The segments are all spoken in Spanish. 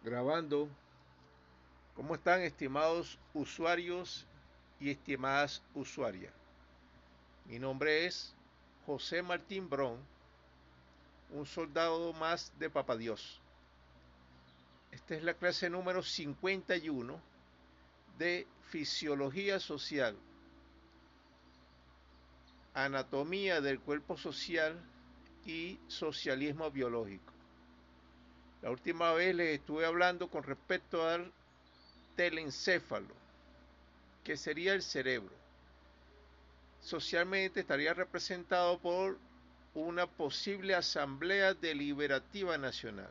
Grabando. ¿Cómo están, estimados usuarios y estimadas usuarias? Mi nombre es José Martín Bron, un soldado más de Papa Dios. Esta es la clase número 51 de Fisiología Social, Anatomía del Cuerpo Social y Socialismo Biológico. La última vez les estuve hablando con respecto al telencéfalo, que sería el cerebro. Socialmente estaría representado por una posible asamblea deliberativa nacional.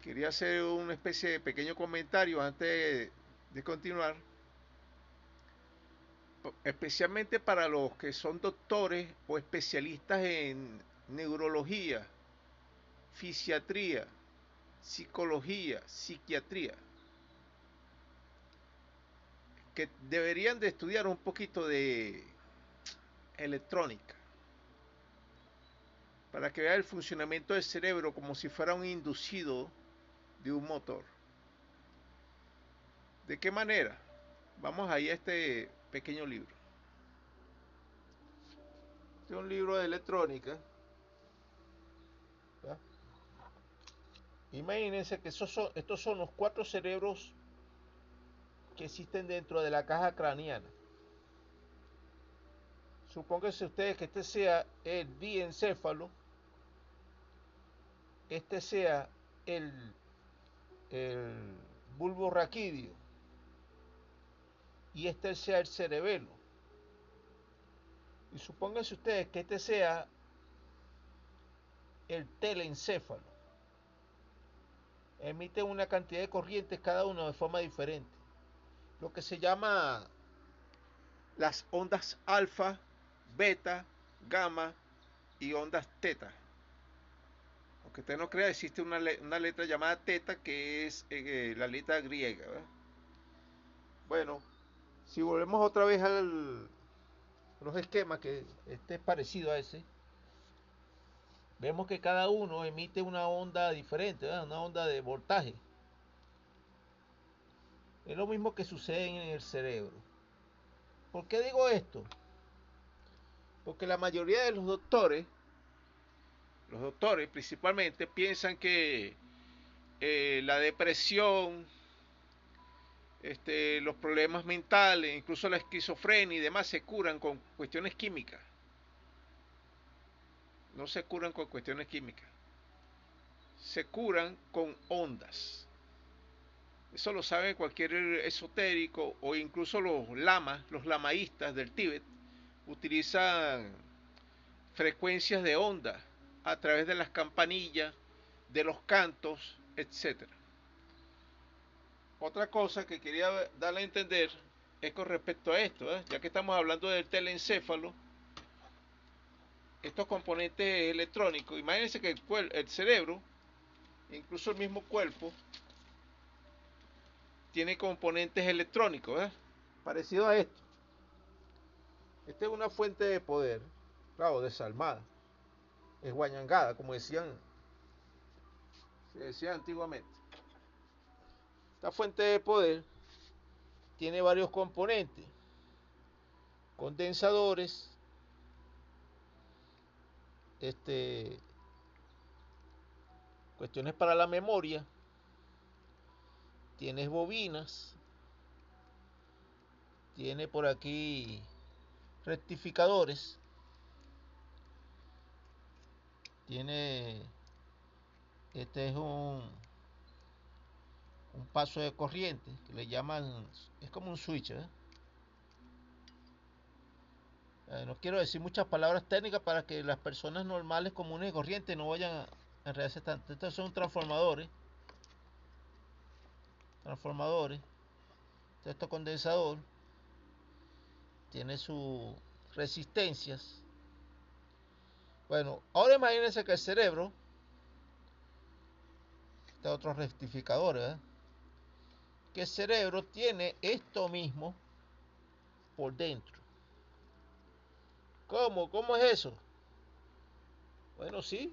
Quería hacer una especie de pequeño comentario antes de continuar, especialmente para los que son doctores o especialistas en neurología, fisiatría, psicología, psiquiatría, que deberían de estudiar un poquito de electrónica para que vea el funcionamiento del cerebro como si fuera un inducido de un motor. ¿De qué manera? Vamos ahí a este pequeño libro. Este es un libro de electrónica. ¿Ya? Imagínense que estos son los cuatro cerebros que existen dentro de la caja craneana. Supónganse ustedes que este sea el diencéfalo, este sea el, el bulbo raquídeo y este sea el cerebelo. Y supónganse ustedes que este sea el telencéfalo. Emiten una cantidad de corrientes cada uno de forma diferente. Lo que se llama las ondas alfa, beta, gamma y ondas teta. Aunque usted no crea, existe una letra llamada teta que es la letra griega. ¿Verdad? Bueno, si volvemos otra vez a los esquemas, que este es parecido a ese, vemos que cada uno emite una onda diferente, ¿verdad? Una onda de voltaje. Es lo mismo que sucede en el cerebro. ¿Por qué digo esto? Porque la mayoría de los doctores principalmente, piensan que la depresión, los problemas mentales, incluso la esquizofrenia y demás se curan con cuestiones químicas. No se curan con cuestiones químicas. Se curan con ondas. Eso lo sabe cualquier esotérico o incluso los lamaístas del Tíbet utilizan frecuencias de onda a través de las campanillas, de los cantos, etcétera. Otra cosa que quería darle a entender es con respecto a esto, ya que estamos hablando del telencéfalo, estos componentes electrónicos. Imagínense que el cerebro, incluso el mismo cuerpo, tiene componentes electrónicos, ¿verdad? Parecido a esto. Esta es una fuente de poder, claro, desalmada, es guañangada, como se decía antiguamente. Esta fuente de poder tiene varios componentes, condensadores, este, cuestiones para la memoria, tienes bobinas, tiene por aquí rectificadores, tiene, este es un paso de corriente que le llaman, es como un switch, ¿eh? No quiero decir muchas palabras técnicas para que las personas normales, comunes y corrientes no vayan a enredarse tanto. Estos son transformadores. Este condensador tiene sus resistencias. Bueno, ahora imagínense que el cerebro, este otro rectificador, ¿verdad? Que el cerebro tiene esto mismo por dentro. ¿Cómo? ¿Cómo es eso? Bueno, sí.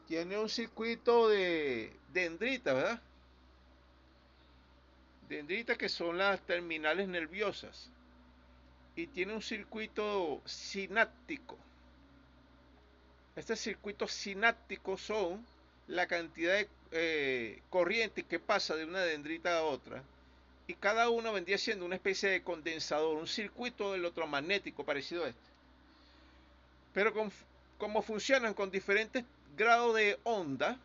tiene un circuito de dendrita, ¿verdad? Dendritas que son las terminales nerviosas. Y tiene un circuito sináptico. Estos circuitos sinápticos son la cantidad de corriente que pasa de una dendrita a otra. Y cada uno vendría siendo una especie de condensador, un circuito electromagnético parecido a este. Pero como funcionan con diferentes grados de onda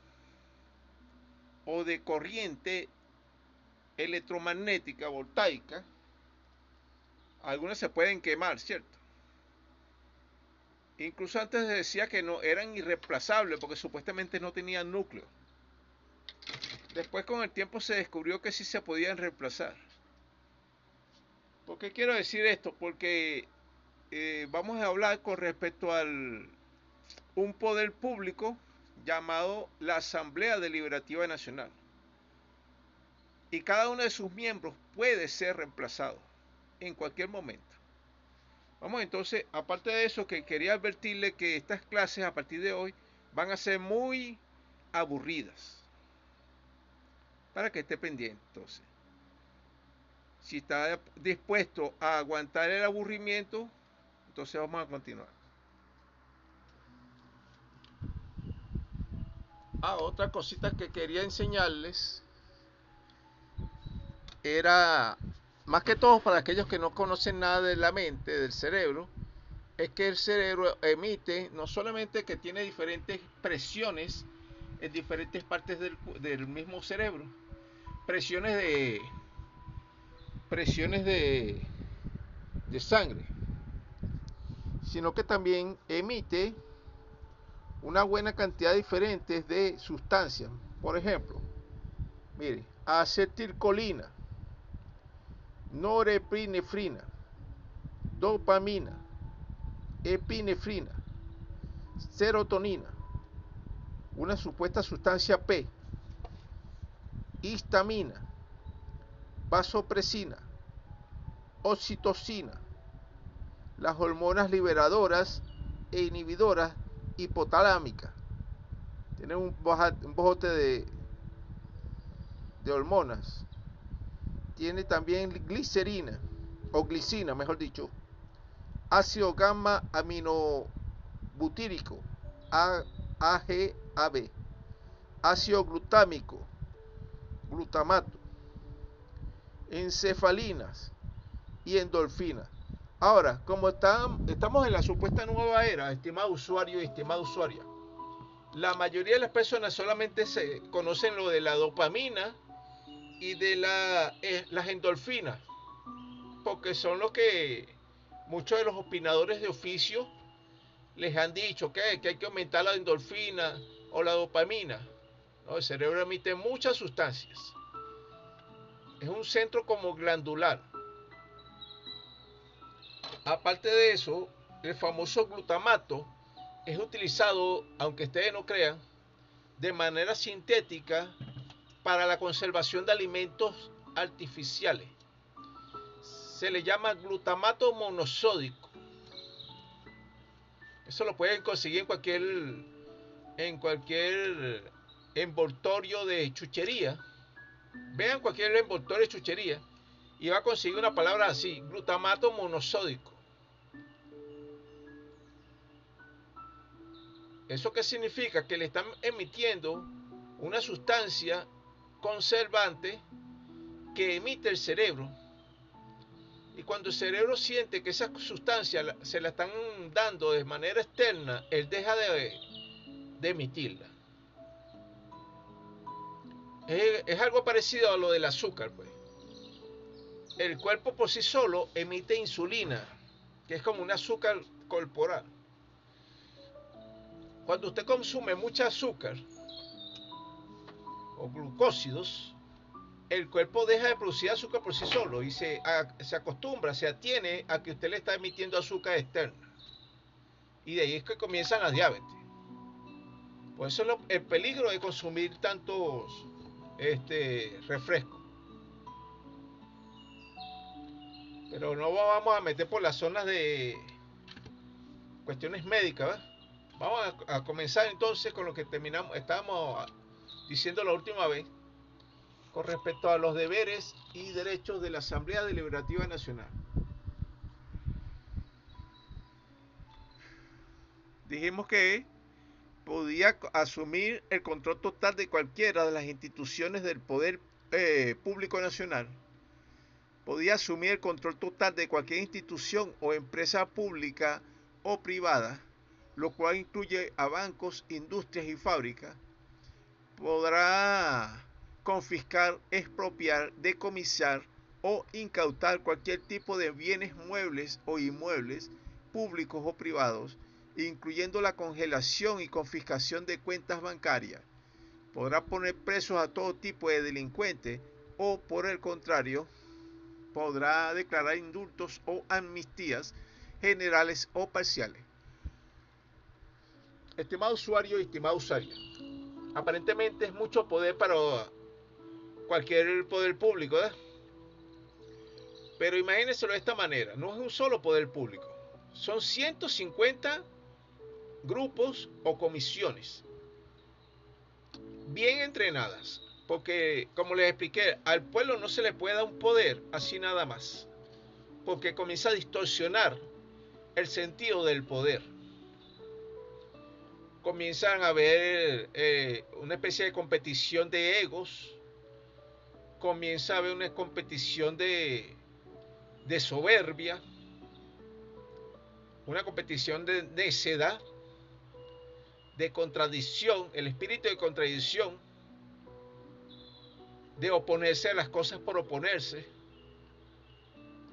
o de corriente electromagnética, voltaica, algunas se pueden quemar, ¿cierto? Incluso antes decía que no eran irreemplazables porque supuestamente no tenían núcleo. Después con el tiempo se descubrió que sí se podían reemplazar. ¿Por qué quiero decir esto? Porque vamos a hablar con respecto al un poder público llamado la Asamblea Deliberativa Nacional. Y cada uno de sus miembros puede ser reemplazado en cualquier momento. Vamos entonces, aparte de eso, que quería advertirle que estas clases a partir de hoy van a ser muy aburridas. Para que esté pendiente, entonces. Si está dispuesto a aguantar el aburrimiento, entonces vamos a continuar. Otra cosita que quería enseñarles era, más que todo para aquellos que no conocen nada de la mente, del cerebro, es que el cerebro emite, no solamente que tiene diferentes presiones en diferentes partes del mismo cerebro, presiones de sangre, sino que también emite una buena cantidad diferente de sustancias. Por ejemplo, mire, acetilcolina, norepinefrina, dopamina, epinefrina, serotonina, una supuesta sustancia P, histamina, vasopresina, oxitocina, las hormonas liberadoras e inhibidoras hipotalámicas. Tienen un bojote de hormonas. Tiene también glicerina, o glicina, mejor dicho, ácido gamma aminobutírico, AGAB, ácido glutámico, glutamato, encefalinas y endorfinas. Ahora, como estamos en la supuesta nueva era, estimado usuario y estimada usuaria, la mayoría de las personas solamente se conocen lo de la dopamina y de las endorfinas, porque son lo que muchos de los opinadores de oficio les han dicho que hay que aumentar la endorfina o la dopamina. ¿No? El cerebro emite muchas sustancias. Es un centro como glandular. Aparte de eso, el famoso glutamato es utilizado, aunque ustedes no crean, de manera sintética para la conservación de alimentos artificiales. Se le llama glutamato monosódico. Eso lo pueden conseguir en cualquier envoltorio de chuchería. Vean cualquier envoltorio de chuchería y va a conseguir una palabra así, glutamato monosódico. ¿Eso qué significa? Que le están emitiendo una sustancia conservante que emite el cerebro. Y cuando el cerebro siente que esa sustancia se la están dando de manera externa, él deja de emitirla. Es algo parecido a lo del azúcar, pues. El cuerpo por sí solo emite insulina, que es como un azúcar corporal. Cuando usted consume mucha azúcar o glucósidos, el cuerpo deja de producir azúcar por sí solo y se acostumbra, se atiene a que usted le está emitiendo azúcar externa. Y de ahí es que comienzan las diabetes. Por eso el peligro de consumir tantos refrescos. Pero no vamos a meter por las zonas de cuestiones médicas, ¿verdad? Vamos a comenzar entonces con lo que estábamos diciendo la última vez, con respecto a los deberes y derechos de la Asamblea Deliberativa Nacional. Dijimos que podía asumir el control total de cualquiera de las instituciones del poder público nacional. Podía asumir el control total de cualquier institución o empresa pública o privada, lo cual incluye a bancos, industrias y fábricas. Podrá confiscar, expropiar, decomisar o incautar cualquier tipo de bienes muebles o inmuebles, públicos o privados, incluyendo la congelación y confiscación de cuentas bancarias. Podrá poner presos a todo tipo de delincuentes o, por el contrario, podrá declarar indultos o amnistías generales o parciales. Estimado usuario y estimada usuaria, aparentemente es mucho poder para cualquier poder público, ¿eh? Pero imagínenselo de esta manera, no es un solo poder público, son 150 grupos o comisiones bien entrenadas, porque como les expliqué, al pueblo no se le puede dar un poder así nada más, porque comienza a distorsionar el sentido del poder. Comienzan a haber una especie de competición de egos, comienza a haber una competición de soberbia, una competición de necedad, de contradicción, el espíritu de contradicción, de oponerse a las cosas por oponerse,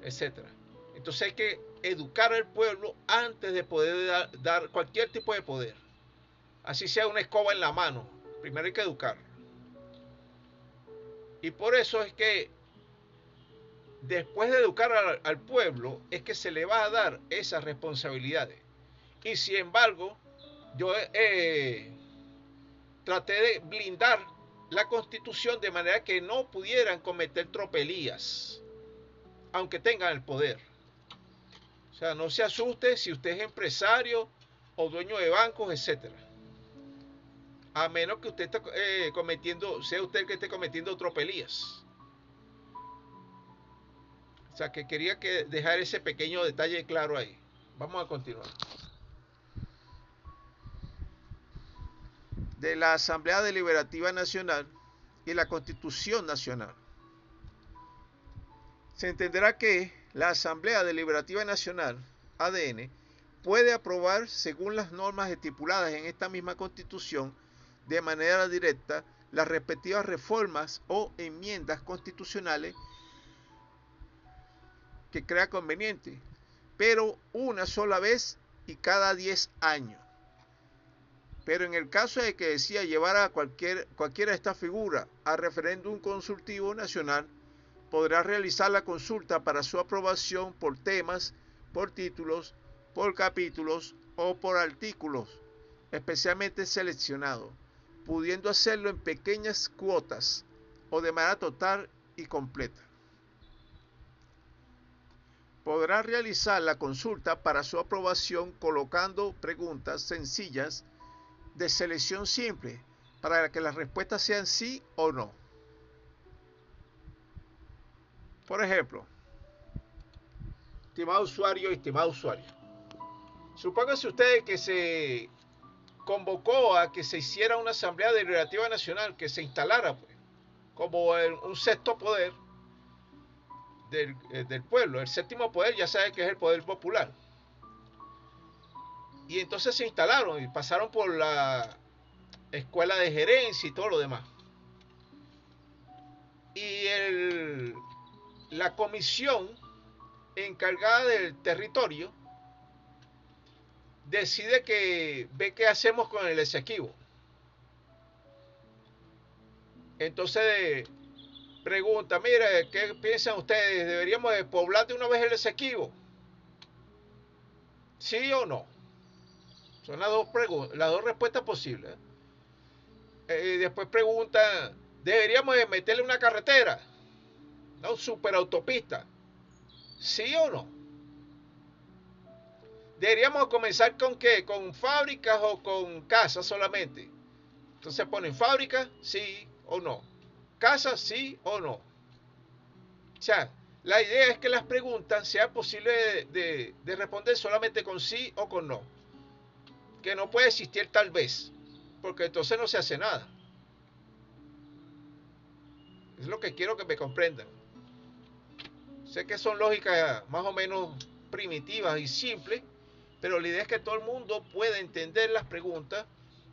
etc. Entonces hay que educar al pueblo antes de poder dar cualquier tipo de poder. Así sea una escoba en la mano, primero hay que educarlo. Y por eso es que después de educar al pueblo es que se le va a dar esas responsabilidades. Y sin embargo, yo traté de blindar la Constitución de manera que no pudieran cometer tropelías, aunque tengan el poder. O sea, no se asuste si usted es empresario o dueño de bancos, etcétera. A menos que usted esté sea usted el que esté cometiendo tropelías. O sea, que quería dejar ese pequeño detalle claro ahí. Vamos a continuar. De la Asamblea Deliberativa Nacional y la Constitución Nacional. Se entenderá que la Asamblea Deliberativa Nacional, ADN, puede aprobar, según las normas estipuladas en esta misma Constitución, de manera directa, las respectivas reformas o enmiendas constitucionales que crea conveniente, pero una sola vez y cada 10 años. Pero en el caso de que decida llevar a cualquiera de estas figuras a referéndum consultivo nacional, podrá realizar la consulta para su aprobación por temas, por títulos, por capítulos o por artículos especialmente seleccionados, pudiendo hacerlo en pequeñas cuotas o de manera total y completa. Podrá realizar la consulta para su aprobación colocando preguntas sencillas de selección simple para que las respuestas sean sí o no. Por ejemplo, estimado usuario y estimado usuario, supóngase ustedes que se convocó a que se hiciera una Asamblea Deliberativa Nacional, que se instalara pues, como un sexto poder del pueblo. El séptimo poder ya sabe que es el poder popular. Y entonces se instalaron y pasaron por la escuela de gerencia y todo lo demás. Y la comisión encargada del territorio decide que ve qué hacemos con el Esequibo. Entonces pregunta, mire, ¿qué piensan ustedes? ¿Deberíamos de poblar de una vez el Esequibo? ¿Sí o no? Son las dos respuestas posibles. Después pregunta, ¿deberíamos de meterle una carretera? Una superautopista. ¿Sí o no? Deberíamos comenzar con qué, con fábricas o con casas solamente. Entonces ponen fábrica, sí o no. Casa, sí o no. O sea, la idea es que las preguntas sea posible de responder solamente con sí o con no. Que no puede existir tal vez, porque entonces no se hace nada. Es lo que quiero que me comprendan. Sé que son lógicas más o menos primitivas y simples, pero la idea es que todo el mundo pueda entender las preguntas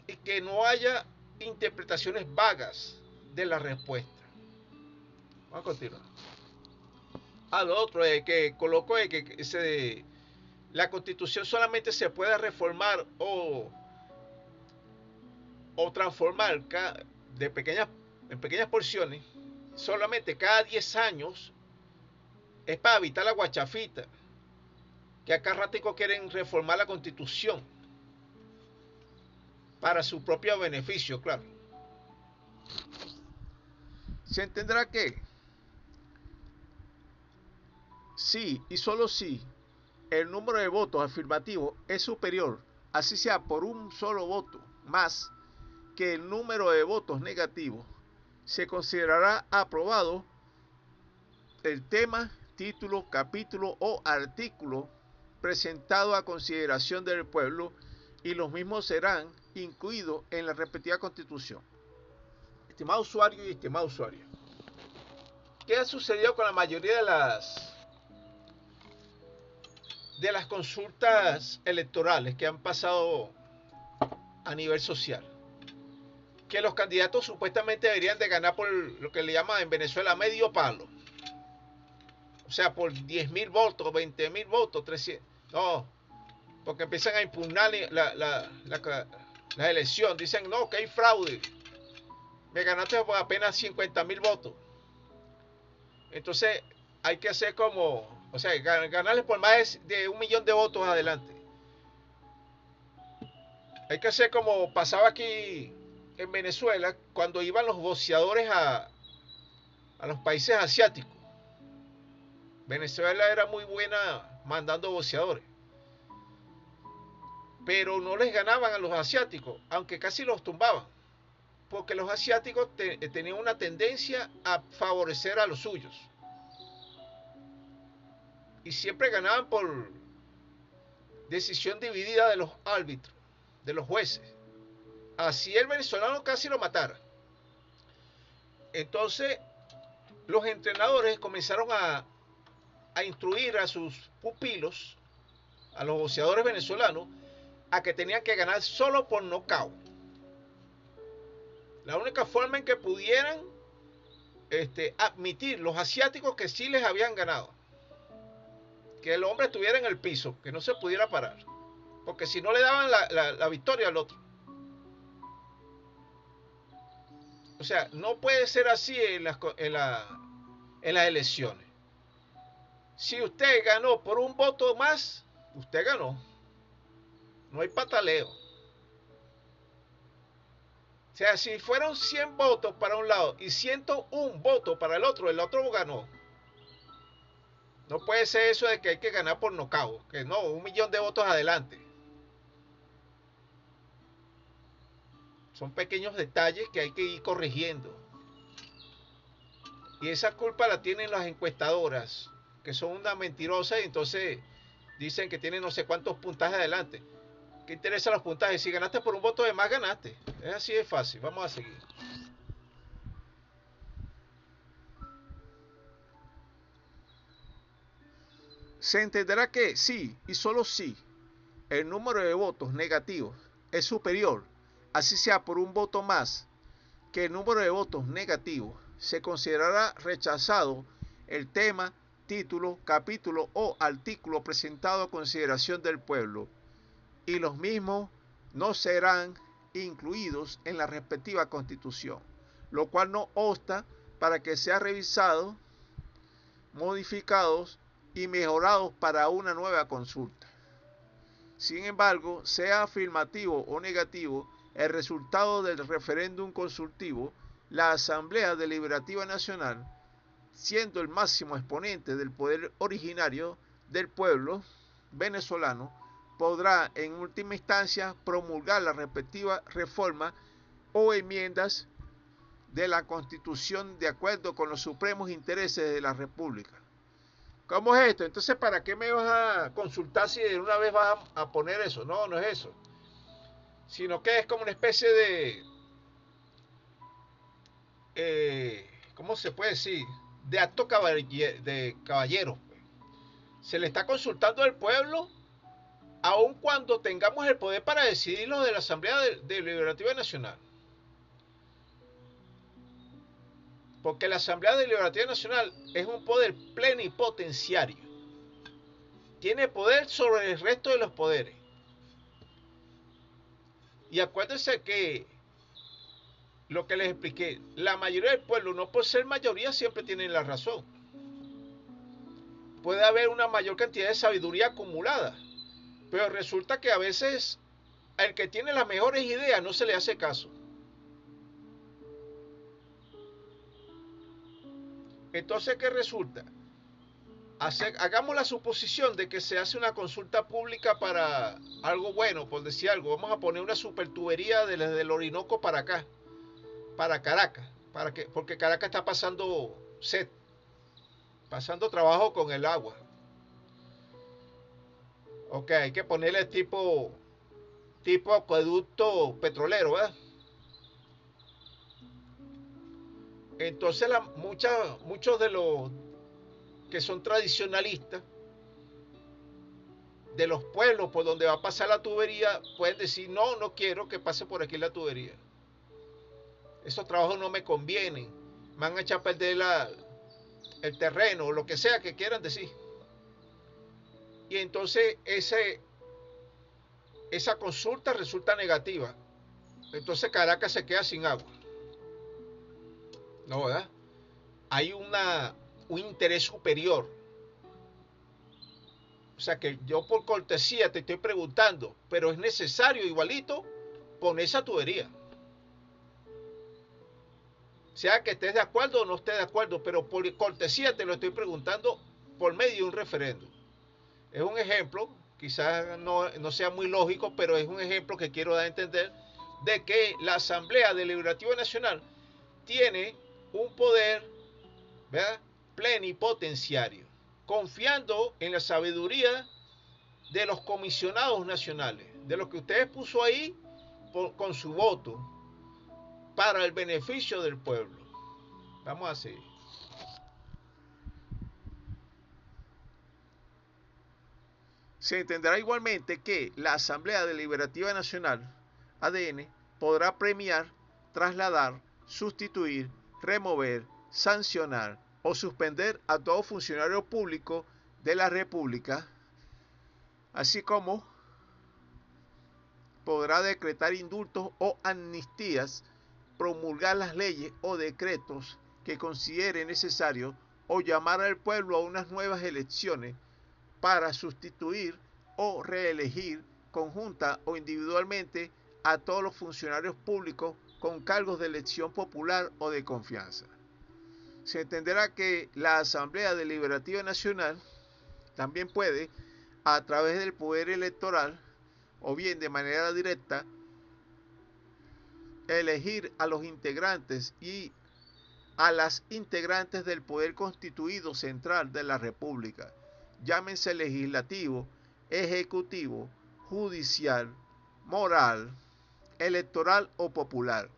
y que no haya interpretaciones vagas de la respuesta. Vamos a continuar. Lo otro es que colocó que la constitución solamente se puede reformar o transformar en pequeñas porciones solamente cada 10 años. Es para evitar la guachafita, que acá ratico quieren reformar la constitución para su propio beneficio, claro. Se entenderá que sí y solo si el número de votos afirmativos es superior, así sea por un solo voto más que el número de votos negativos, se considerará aprobado el tema, título, capítulo o artículo presentado a consideración del pueblo y los mismos serán incluidos en la respectiva constitución. Estimado usuario y estimado usuaria, ¿qué ha sucedido con la mayoría de las consultas electorales que han pasado a nivel social? Que los candidatos supuestamente deberían de ganar por lo que le llaman en Venezuela medio palo. O sea, por 10.000 votos, 20.000 votos, 300. No, porque empiezan a impugnar la elección. Dicen, no, que hay fraude. Me ganaste por apenas 50.000 votos. Entonces, hay que hacer como, o sea, ganarles por más de 1 millón de votos adelante. Hay que hacer como pasaba aquí en Venezuela, cuando iban los boxeadores a los países asiáticos. Venezuela era muy buena mandando boxeadores, pero no les ganaban a los asiáticos, aunque casi los tumbaban, porque los asiáticos tenían una tendencia a favorecer a los suyos y siempre ganaban por decisión dividida de los árbitros, de los jueces. Así el venezolano casi lo matara. Entonces los entrenadores comenzaron a instruir a sus pupilos, a los boxeadores venezolanos, a que tenían que ganar solo por nocaut. La única forma en que pudieran admitir los asiáticos que sí les habían ganado, que el hombre estuviera en el piso, que no se pudiera parar, porque si no le daban la victoria al otro. O sea, no puede ser así en las elecciones. Si usted ganó por un voto más, usted ganó. No hay pataleo. O sea, si fueron 100 votos para un lado y 101 votos para el otro ganó. No puede ser eso de que hay que ganar por nocaut, que no, 1 millón de votos adelante. Son pequeños detalles que hay que ir corrigiendo. Y esa culpa la tienen las encuestadoras, que son una mentirosa y entonces dicen que tienen no sé cuántos puntajes adelante. ¿Qué interesa los puntajes? Si ganaste por un voto de más, ganaste. Es así de fácil. Vamos a seguir. Se entenderá que sí y solo sí el número de votos negativos es superior, así sea por un voto más que el número de votos negativos, se considerará rechazado el tema, título, capítulo o artículo presentado a consideración del pueblo y los mismos no serán incluidos en la respectiva constitución, lo cual no obsta para que sea revisado, modificados y mejorados para una nueva consulta. Sin embargo, sea afirmativo o negativo el resultado del referéndum consultivo, la Asamblea Deliberativa Nacional, siendo el máximo exponente del poder originario del pueblo venezolano, podrá en última instancia promulgar la respectiva reforma o enmiendas de la Constitución de acuerdo con los supremos intereses de la República. ¿Cómo es esto? Entonces, ¿para qué me vas a consultar si de una vez vas a poner eso? No, no es eso. Sino que es como una especie de, ¿cómo se puede decir? De acto de caballero. Se le está consultando al pueblo, aun cuando tengamos el poder para decidir lo de la Asamblea Deliberativa Nacional. Porque la Asamblea Deliberativa Nacional es un poder plenipotenciario. Tiene poder sobre el resto de los poderes. Y acuérdense que lo que les expliqué, la mayoría del pueblo, no por ser mayoría, siempre tienen la razón. Puede haber una mayor cantidad de sabiduría acumulada, pero resulta que a veces al que tiene las mejores ideas no se le hace caso. Entonces, ¿qué resulta? Hagamos la suposición de que se hace una consulta pública para algo bueno, por decir algo. Vamos a poner una supertubería desde el Orinoco para acá, para Caracas, porque Caracas está pasando sed, pasando trabajo con el agua. Ok, hay que ponerle tipo acueducto petrolero, ¿verdad? Entonces muchos de los que son tradicionalistas de los pueblos por donde va a pasar la tubería pueden decir, no, no quiero que pase por aquí la tubería. Esos trabajos no me convienen, me van a echar a perder el terreno, o lo que sea que quieran decir. Y entonces esa consulta resulta negativa. Entonces Caracas se queda sin agua. No, ¿verdad? Hay un interés superior. O sea que yo por cortesía te estoy preguntando, pero es necesario igualito poner esa tubería. Sea que estés de acuerdo o no estés de acuerdo, pero por cortesía te lo estoy preguntando por medio de un referéndum. Es un ejemplo, quizás no sea muy lógico, pero es un ejemplo que quiero dar a entender de que la Asamblea Deliberativa Nacional tiene un poder, ¿verdad?, plenipotenciario, confiando en la sabiduría de los comisionados nacionales, de lo que ustedes puso ahí con su voto para el beneficio del pueblo. Vamos a seguir. Se entenderá igualmente que la Asamblea Deliberativa Nacional, ADN, podrá premiar, trasladar, sustituir, remover, sancionar o suspender a todo funcionario público de la República, así como podrá decretar indultos o amnistías, promulgar las leyes o decretos que considere necesario o llamar al pueblo a unas nuevas elecciones para sustituir o reelegir conjunta o individualmente a todos los funcionarios públicos con cargos de elección popular o de confianza. Se entenderá que la Asamblea Deliberativa Nacional también puede, a través del poder electoral o bien de manera directa, elegir a los integrantes y a las integrantes del poder constituido central de la República, llámense legislativo, ejecutivo, judicial, moral, electoral o popular,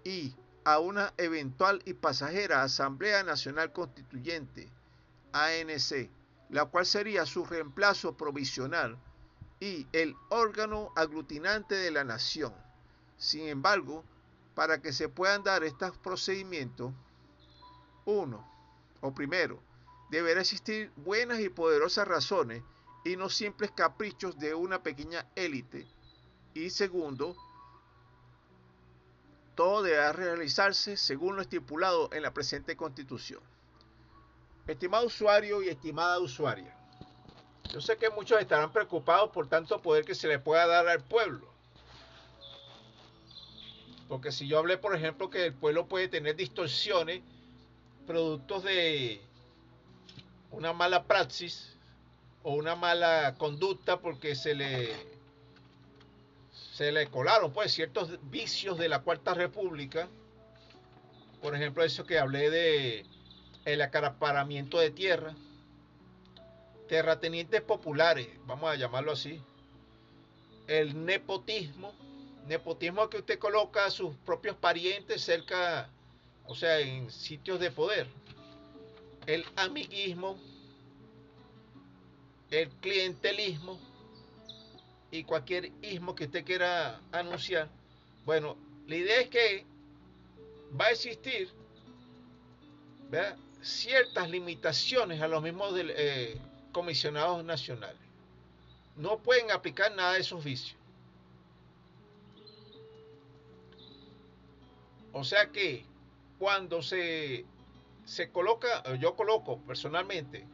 y a una eventual y pasajera Asamblea Nacional Constituyente, ANC, la cual sería su reemplazo provisional y el órgano aglutinante de la nación. Sin embargo, para que se puedan dar estos procedimientos, primero, deberá existir buenas y poderosas razones y no simples caprichos de una pequeña élite. Y segundo, todo deberá realizarse según lo estipulado en la presente Constitución. Estimado usuario y estimada usuaria, yo sé que muchos estarán preocupados por tanto poder que se le pueda dar al pueblo. Porque si yo hablé, por ejemplo, que el pueblo puede tener distorsiones productos de una mala praxis, o una mala conducta porque se le colaron pues ciertos vicios de la Cuarta República. Por ejemplo, eso que hablé de el acaparamiento de tierra, terratenientes populares, vamos a llamarlo así, el nepotismo, nepotismo que usted coloca a sus propios parientes cerca, o sea, en sitios de poder, el amiguismo, el clientelismo y cualquier ismo que usted quiera anunciar. Bueno, la idea es que va a existir, ¿verdad?, ciertas limitaciones a los mismos comisionados nacionales. No pueden aplicar nada de esos vicios. O sea que cuando se coloca, yo coloco personalmente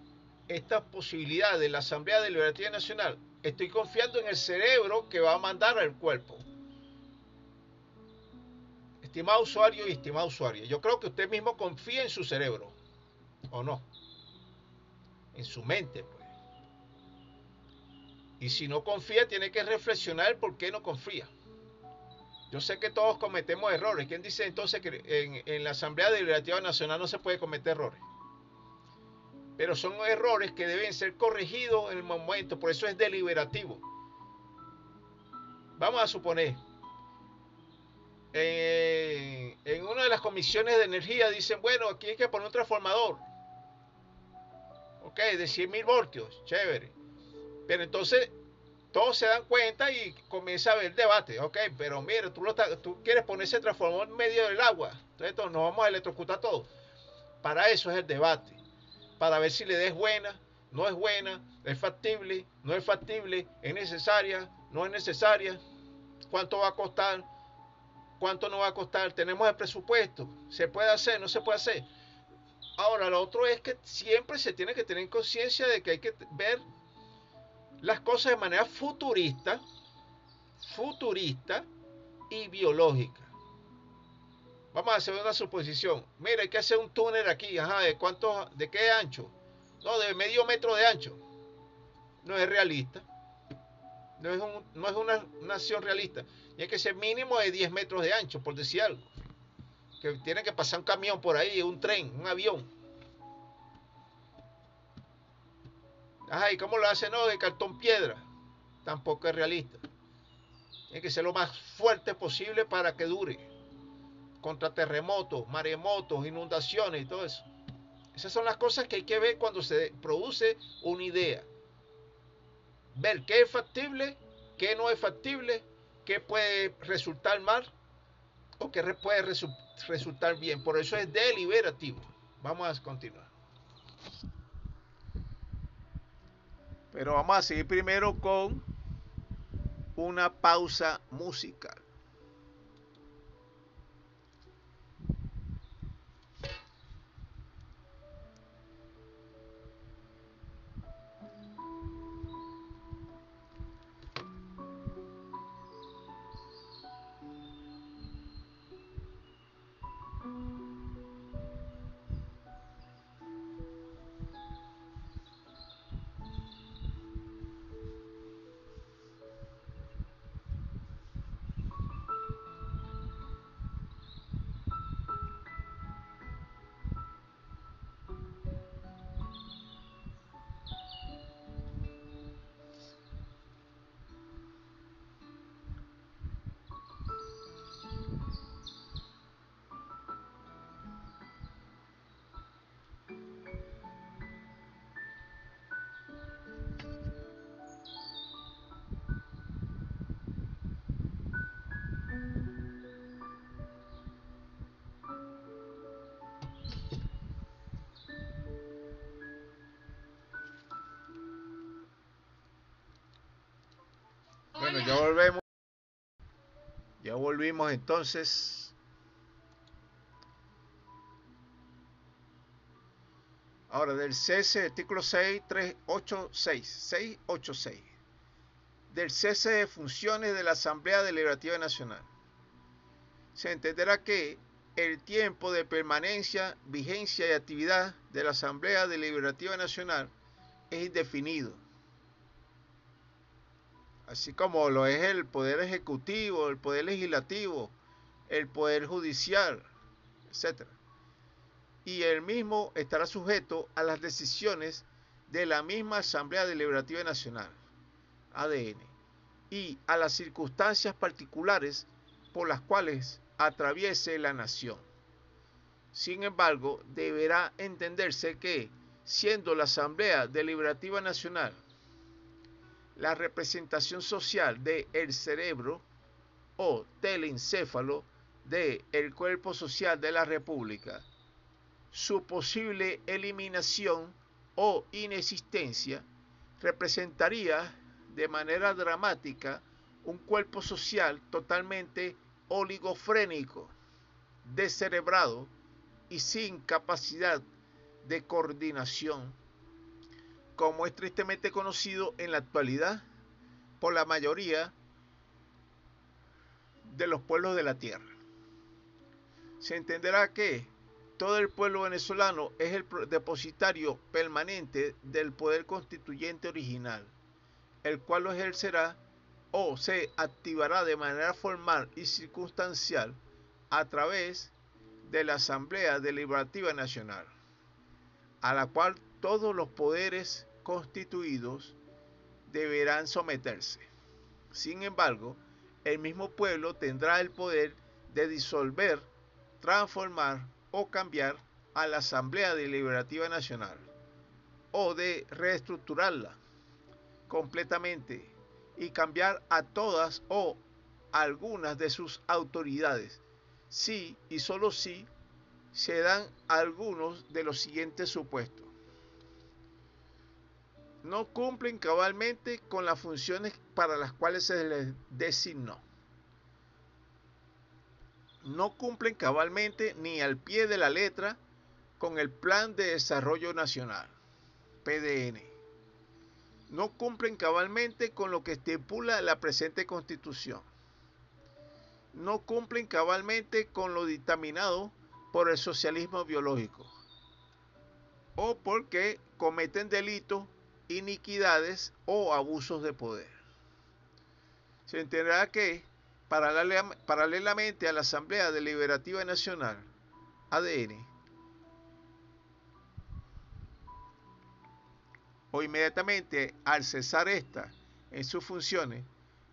esta posibilidad de la Asamblea Deliberativa Nacional, estoy confiando en el cerebro que va a mandar al cuerpo. Estimado usuario y estimada usuaria, yo creo que usted mismo confía en su cerebro, ¿o no? En su mente, pues. Y si no confía, tiene que reflexionar por qué no confía. Yo sé que todos cometemos errores. ¿Quién dice entonces que en la Asamblea Deliberativa Nacional no se puede cometer errores? Pero son errores que deben ser corregidos en el momento, por eso es deliberativo. Vamos a suponer, en una de las comisiones de energía dicen, bueno, aquí hay que poner un transformador, ok, de 100.000 voltios, chévere. Pero entonces todos se dan cuenta y comienza a haber debate, ok, pero mira, tú quieres poner ese transformador en medio del agua, entonces nos vamos a electrocutar todos. Para eso es el debate, para ver si la idea es buena, no es buena, es factible, no es factible, es necesaria, no es necesaria, cuánto va a costar, cuánto no va a costar, tenemos el presupuesto, se puede hacer, no se puede hacer. Ahora, lo otro es que siempre se tiene que tener conciencia de que hay que ver las cosas de manera futurista y biológica. Vamos a hacer una suposición. Mira, hay que hacer un túnel aquí. Ajá, ¿de qué ancho? No, de medio metro de ancho. No es realista. No es una nación realista. Tiene que ser mínimo de 10 metros de ancho, por decir algo. Que tiene que pasar un camión por ahí, un tren, un avión. Ajá, ¿y cómo lo hace? No, de cartón piedra. Tampoco es realista. Tiene que ser lo más fuerte posible para que dure. Contra terremotos, maremotos, inundaciones y todo eso. Esas son las cosas que hay que ver cuando se produce una idea. Ver qué es factible, qué no es factible, qué puede resultar mal o qué puede resultar bien. Por eso es deliberativo. Vamos a continuar. Pero vamos a seguir primero con una pausa musical. Bueno, ya volvemos. Ya volvimos entonces. Ahora, del cese, artículo 686, del cese de funciones de la Asamblea Deliberativa Nacional. Se entenderá que el tiempo de permanencia, vigencia y actividad de la Asamblea Deliberativa Nacional es indefinido. así como lo es el poder ejecutivo, el poder legislativo, el poder judicial, etcétera. Y el mismo estará sujeto a las decisiones de la misma Asamblea Deliberativa Nacional, ADN, y a las circunstancias particulares por las cuales atraviese la nación. Sin embargo, deberá entenderse que, siendo la Asamblea Deliberativa Nacional la representación social del cerebro o telencéfalo del cuerpo social de la República, su posible eliminación o inexistencia representaría de manera dramática un cuerpo social totalmente oligofrénico, descerebrado y sin capacidad de coordinación, como es tristemente conocido en la actualidad por la mayoría de los pueblos de la tierra. Se entenderá que todo el pueblo venezolano es el depositario permanente del poder constituyente original, el cual lo ejercerá o se activará de manera formal y circunstancial a través de la Asamblea Deliberativa Nacional, a la cual todos los poderes constituidos deberán someterse. Sin embargo, el mismo pueblo tendrá el poder de disolver, transformar o cambiar a la Asamblea Deliberativa Nacional o de reestructurarla completamente y cambiar a todas o algunas de sus autoridades, si y solo si se dan algunos de los siguientes supuestos: no cumplen cabalmente con las funciones para las cuales se les designó, no cumplen cabalmente ni al pie de la letra con el Plan de Desarrollo Nacional, PDN, no cumplen cabalmente con lo que estipula la presente Constitución, no cumplen cabalmente con lo dictaminado por el socialismo biológico, o porque cometen delitos, iniquidades o abusos de poder. Se entenderá que, paralelamente a la Asamblea Deliberativa Nacional, ADN, o inmediatamente al cesar esta en sus funciones,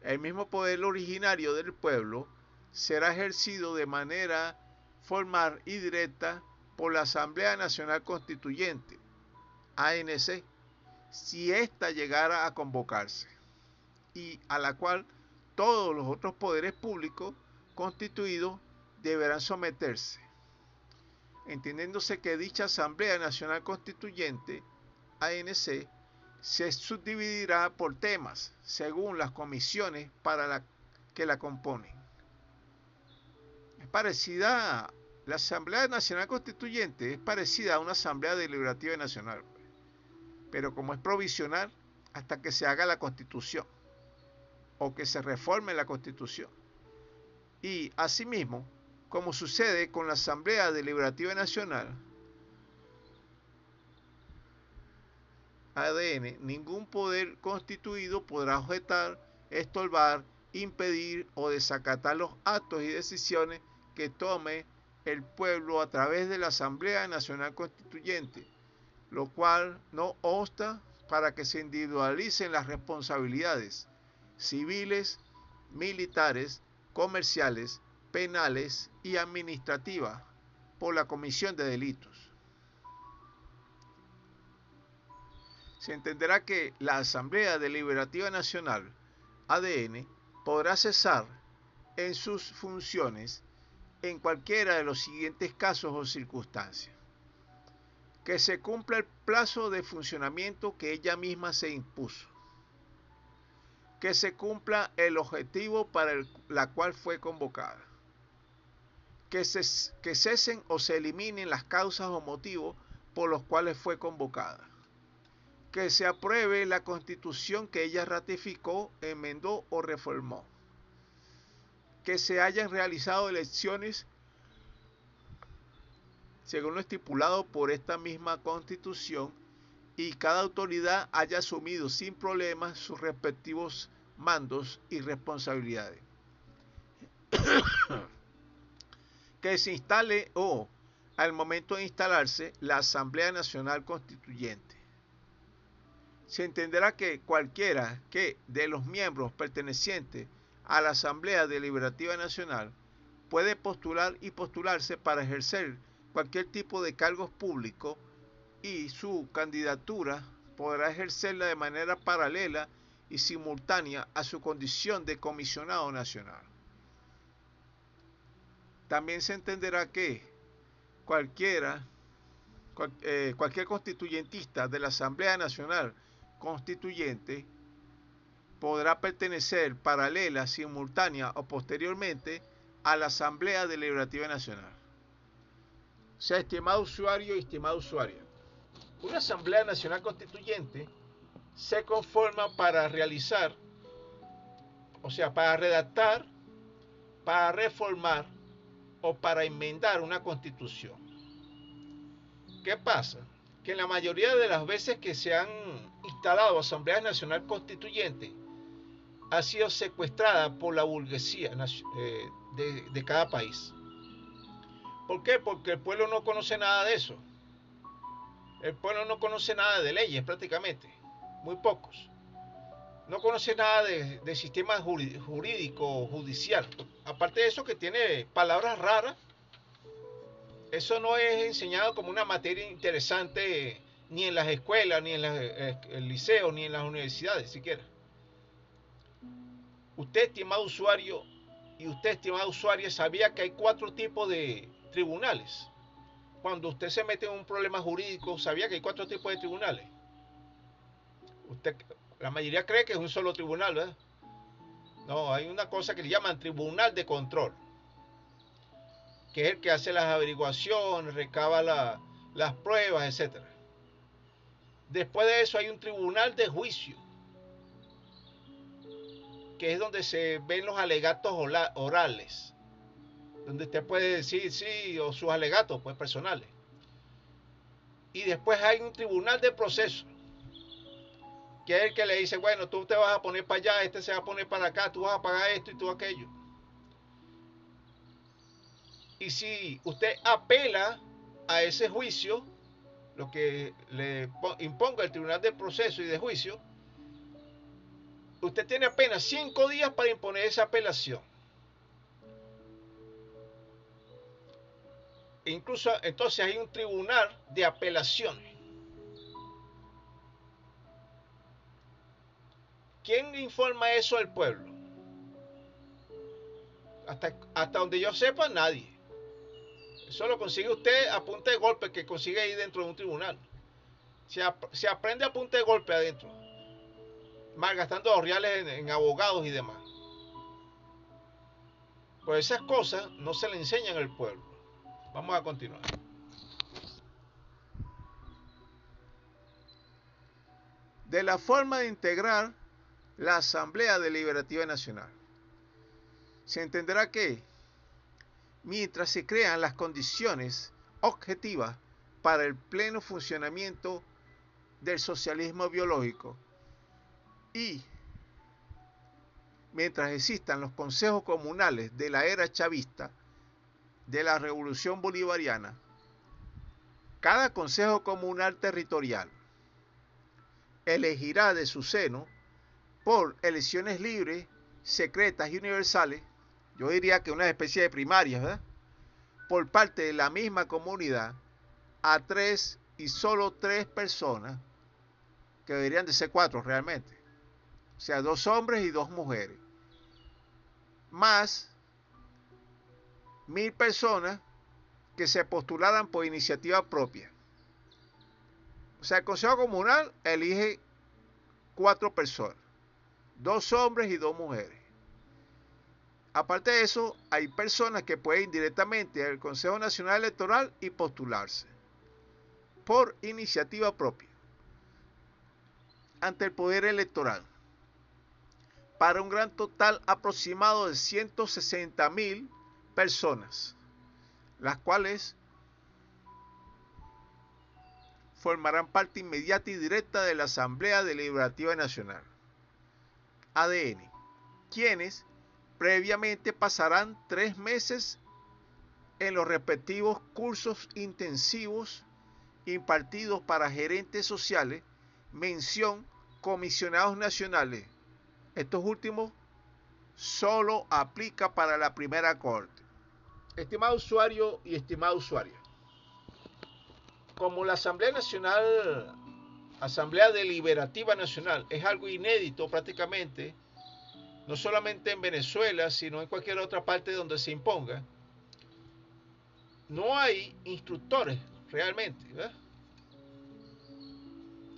el mismo poder originario del pueblo será ejercido de manera formal y directa por la Asamblea Nacional Constituyente, ANC, si ésta llegara a convocarse, y a la cual todos los otros poderes públicos constituidos deberán someterse, entendiéndose que dicha Asamblea Nacional Constituyente, ANC, se subdividirá por temas según las comisiones que la componen. Es parecida, la Asamblea Nacional Constituyente es parecida a una Asamblea Deliberativa Nacional, pero como es provisional hasta que se haga la Constitución o que se reforme la Constitución. Y asimismo, como sucede con la Asamblea Deliberativa Nacional, ADN, ningún poder constituido podrá objetar, estorbar, impedir o desacatar los actos y decisiones que tome el pueblo a través de la Asamblea Nacional Constituyente, lo cual no obsta para que se individualicen las responsabilidades civiles, militares, comerciales, penales y administrativas por la comisión de delitos. Se entenderá que la Asamblea Deliberativa Nacional, ADN, podrá cesar en sus funciones en cualquiera de los siguientes casos o circunstancias: que se cumpla el plazo de funcionamiento que ella misma se impuso, que se cumpla el objetivo para la cual fue convocada, que cesen o se eliminen las causas o motivos por los cuales fue convocada, que se apruebe la Constitución que ella ratificó, enmendó o reformó, que se hayan realizado elecciones según lo estipulado por esta misma Constitución y cada autoridad haya asumido sin problemas sus respectivos mandos y responsabilidades. Que se instale o, al momento de instalarse, la Asamblea Nacional Constituyente. Se entenderá que cualquiera que de los miembros pertenecientes a la Asamblea Deliberativa Nacional puede postular y postularse para ejercer cualquier tipo de cargos públicos y su candidatura podrá ejercerla de manera paralela y simultánea a su condición de comisionado nacional. También se entenderá que cualquier constituyentista de la Asamblea Nacional Constituyente podrá pertenecer paralela, simultánea o posteriormente a la Asamblea Deliberativa Nacional. O sea, estimado usuario y estimada usuaria, una Asamblea Nacional Constituyente se conforma para realizar, o sea, para redactar, para reformar o para enmendar una constitución. ¿Qué pasa? Que en la mayoría de las veces que se han instalado Asambleas Nacional Constituyentes, ha sido secuestrada por la burguesía de cada país. ¿Por qué? Porque el pueblo no conoce nada de eso. El pueblo no conoce nada de leyes prácticamente, muy pocos. No conoce nada de sistema jurídico, judicial. Aparte de eso que tiene palabras raras, eso no es enseñado como una materia interesante ni en las escuelas, ni en el liceo, ni en las universidades siquiera. Usted, estimado usuario, y usted, estimada usuaria, sabía que hay 4 tipos de tribunales. Cuando usted se mete en un problema jurídico, sabía que hay 4 tipos de tribunales. La mayoría cree que es un solo tribunal, ¿verdad? No, hay una cosa que le llaman tribunal de control, que es el que hace las averiguaciones, recaba las pruebas, etc. Después de eso hay un tribunal de juicio, que es donde se ven los alegatos orales, donde usted puede decir sí o sus alegatos pues personales. Y después hay un tribunal de proceso, que es el que le dice, bueno, tú te vas a poner para allá, este se va a poner para acá, tú vas a pagar esto y tú aquello. Y si usted apela a ese juicio, lo que le imponga el tribunal de proceso y de juicio, usted tiene apenas 5 días para imponer esa apelación. E incluso entonces hay un tribunal de apelaciones. ¿Quién informa eso al pueblo? Hasta donde yo sepa, nadie. Eso lo consigue usted a punta de golpe, que consigue ahí dentro de un tribunal. Se aprende a punta de golpe adentro, malgastando los reales en abogados y demás. Pues esas cosas no se le enseñan al pueblo. Vamos a continuar. De la forma de integrar la Asamblea Deliberativa Nacional. Se entenderá que, mientras se crean las condiciones objetivas para el pleno funcionamiento del socialismo biológico y mientras existan los consejos comunales de la era chavista, de la revolución bolivariana, cada consejo comunal territorial elegirá de su seno, por elecciones libres, secretas y universales, yo diría que una especie de primarias, ¿verdad?, por parte de la misma comunidad, a 3 y solo 3 personas, que deberían de ser 4 realmente, o sea, 2 hombres y 2 mujeres, más 1000 personas que se postularan por iniciativa propia. O sea, el Consejo Comunal elige 4 personas, 2 hombres y 2 mujeres. Aparte de eso, hay personas que pueden ir directamente al Consejo Nacional Electoral y postularse por iniciativa propia ante el Poder Electoral, para un gran total aproximado de 160.000 personas, las cuales formarán parte inmediata y directa de la Asamblea Deliberativa Nacional. ADN, quienes previamente pasarán 3 meses en los respectivos cursos intensivos impartidos para gerentes sociales, mención comisionados nacionales. Estos últimos solo aplica para la primera corte. Estimado usuario y estimada usuaria, como la Asamblea Nacional, Asamblea Deliberativa Nacional, es algo inédito prácticamente, no solamente en Venezuela, sino en cualquier otra parte donde se imponga, no hay instructores realmente, ¿verdad?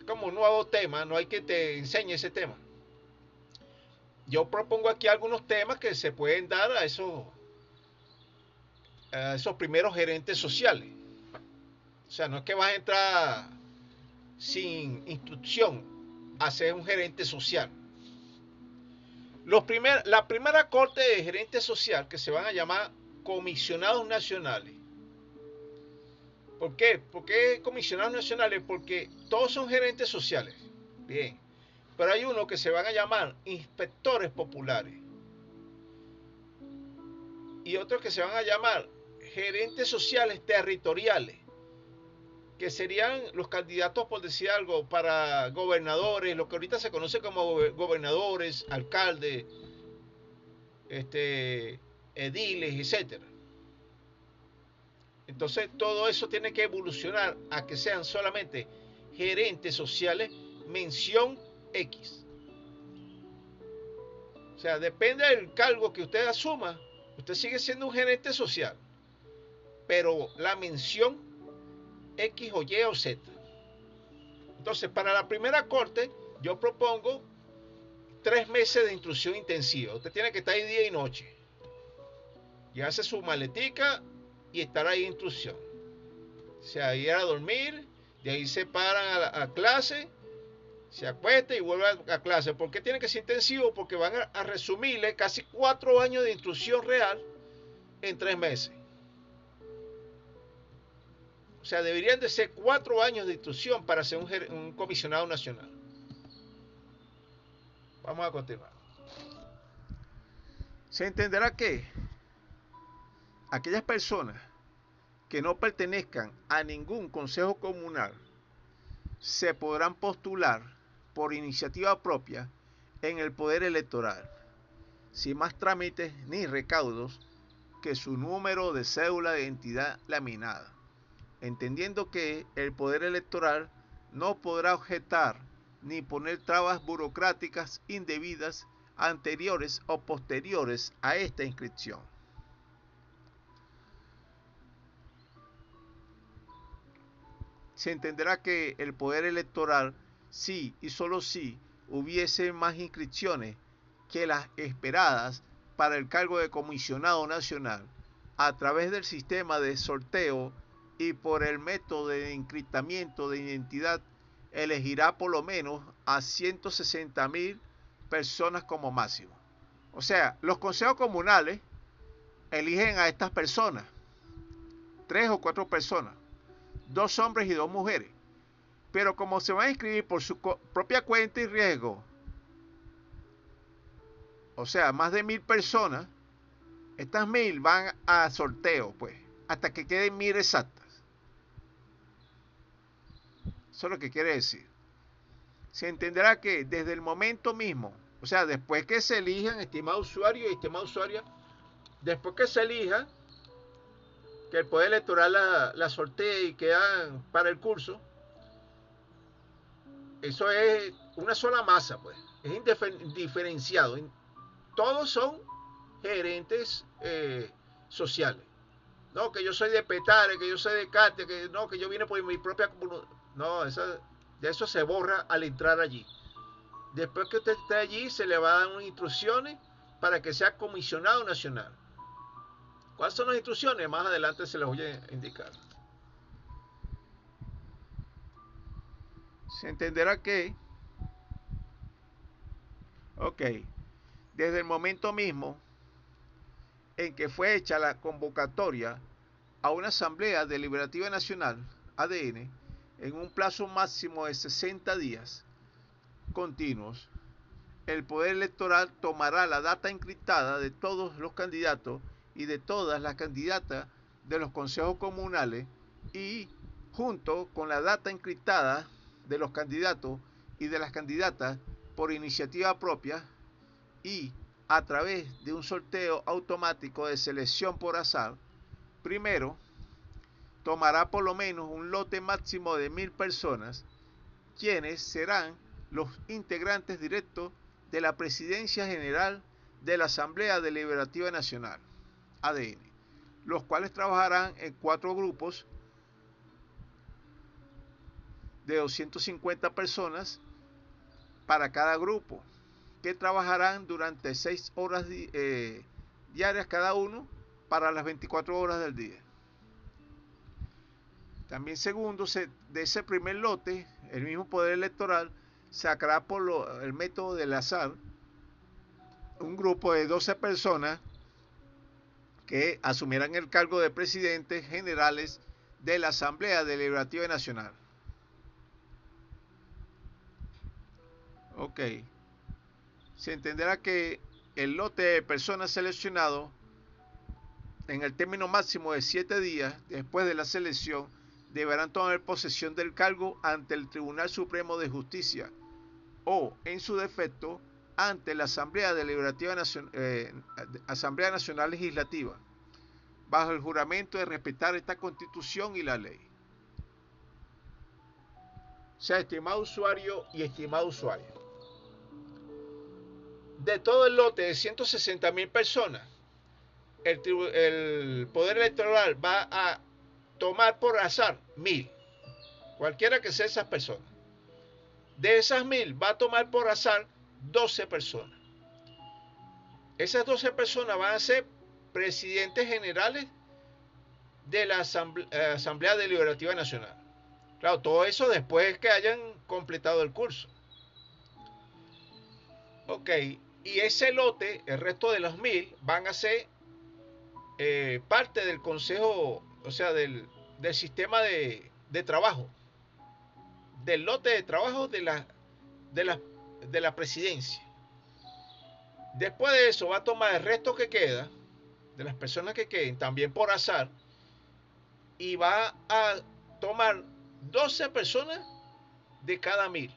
Como un nuevo tema, no hay que te enseñe ese tema. Yo propongo aquí algunos temas que se pueden dar a esos primeros gerentes sociales. O sea, no es que vas a entrar sin instrucción a ser un gerente social. La primera corte de gerente social, que se van a llamar comisionados nacionales. ¿Por qué? ¿Por qué comisionados nacionales? Porque todos son gerentes sociales. Bien. Pero hay uno que se van a llamar inspectores populares. Y otros que se van a llamar gerentes sociales territoriales, que serían los candidatos, por decir algo, para gobernadores, lo que ahorita se conoce como gobernadores, alcaldes, ediles, etcétera. Entonces todo eso tiene que evolucionar a que sean solamente gerentes sociales, mención X. O sea, depende del cargo que usted asuma, usted sigue siendo un gerente social, pero la mención X o Y o Z. Entonces, para la primera corte, yo propongo 3 meses de instrucción intensiva. Usted tiene que estar ahí día y noche. Y hace su maletica y estar ahí en instrucción. O sea, ir a dormir, de ahí se paran a clase, se acuesta y vuelve a clase. ¿Por qué tiene que ser intensivo? Porque van a resumirle casi 4 años de instrucción real en 3 meses. O sea, deberían de ser 4 años de instrucción para ser un comisionado nacional. Vamos a continuar. Se entenderá que aquellas personas que no pertenezcan a ningún consejo comunal se podrán postular por iniciativa propia en el poder electoral, sin más trámites ni recaudos que su número de cédula de identidad laminada, entendiendo que el poder electoral no podrá objetar ni poner trabas burocráticas indebidas anteriores o posteriores a esta inscripción. Se entenderá que el poder electoral, si y solo si hubiese más inscripciones que las esperadas para el cargo de comisionado nacional, a través del sistema de sorteo y por el método de encriptamiento de identidad, elegirá por lo menos a 160.000 personas como máximo. O sea, los consejos comunales eligen a estas personas, 3 o 4 personas, 2 hombres y 2 mujeres. Pero como se van a inscribir por su propia cuenta y riesgo, o sea, más de 1.000 personas, estas 1.000 van a sorteo, pues, hasta que queden 1.000 exactas. Eso es lo que quiere decir. Se entenderá que desde el momento mismo, o sea, después que se elijan, estimado usuario y estimada usuaria, después que se elija, que el Poder Electoral la sortee y quedan para el curso, eso es una sola masa, pues, es indiferenciado. Todos son gerentes sociales. No, que yo soy de Petare, que yo soy de Cate, que no, que yo vine por mi propia comunidad. No, de eso se borra al entrar allí. Después que usted esté allí, se le va a dar unas instrucciones para que sea comisionado nacional. ¿Cuáles son las instrucciones? Más adelante se las voy a indicar. Se entenderá que, ok, desde el momento mismo en que fue hecha la convocatoria a una Asamblea Deliberativa Nacional, ADN, en un plazo máximo de 60 días continuos, el Poder Electoral tomará la data encriptada de todos los candidatos y de todas las candidatas de los consejos comunales y junto con la data encriptada de los candidatos y de las candidatas por iniciativa propia y a través de un sorteo automático de selección por azar, primero tomará por lo menos un lote máximo de 1000 personas, quienes serán los integrantes directos de la Presidencia General de la Asamblea Deliberativa Nacional, ADN, los cuales trabajarán en 4 grupos de 250 personas para cada grupo, que trabajarán durante 6 horas diarias cada uno para las 24 horas del día. También segundo, de ese primer lote, el mismo Poder Electoral sacará por el método del azar un grupo de 12 personas que asumirán el cargo de presidentes generales de la Asamblea Deliberativa Nacional. Ok. Se entenderá que el lote de personas seleccionado en el término máximo de 7 días después de la selección deberán tomar posesión del cargo ante el Tribunal Supremo de Justicia o, en su defecto, ante la Asamblea Deliberativa Asamblea Nacional Legislativa, bajo el juramento de respetar esta Constitución y la ley. O sea, estimado usuario y estimado usuario, de todo el lote de 160.000 personas, el Poder Electoral va a tomar por azar 1000, cualquiera que sea esas personas. De esas 1000 va a tomar por azar 12 personas. Esas 12 personas van a ser presidentes generales de la Asamblea Deliberativa Nacional. Claro, todo eso después que hayan completado el curso. Ok, y ese lote, el resto de los 1000, van a ser parte del consejo, o sea, del sistema de trabajo, del lote de trabajo de la presidencia. Después de eso va a tomar el resto que queda, de las personas que queden, también por azar, y va a tomar 12 personas de cada 1000.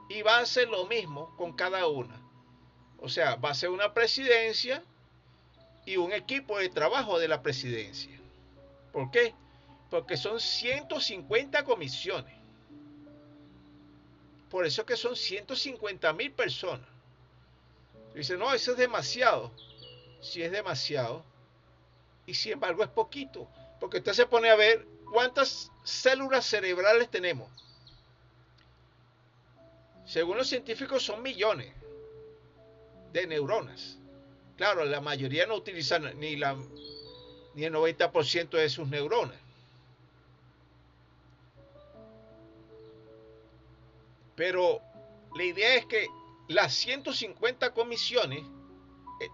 Y va a hacer lo mismo con cada una. O sea, va a ser una presidencia y un equipo de trabajo de la presidencia. ¿Por qué? Porque son 150 comisiones. Por eso que son 150.000 personas. Dice, no, eso es demasiado. Sí es demasiado. Y sin embargo es poquito. Porque usted se pone a ver cuántas células cerebrales tenemos. Según los científicos son millones de neuronas. Claro, la mayoría no utilizan ni el 90% de sus neuronas. Pero la idea es que las 150 comisiones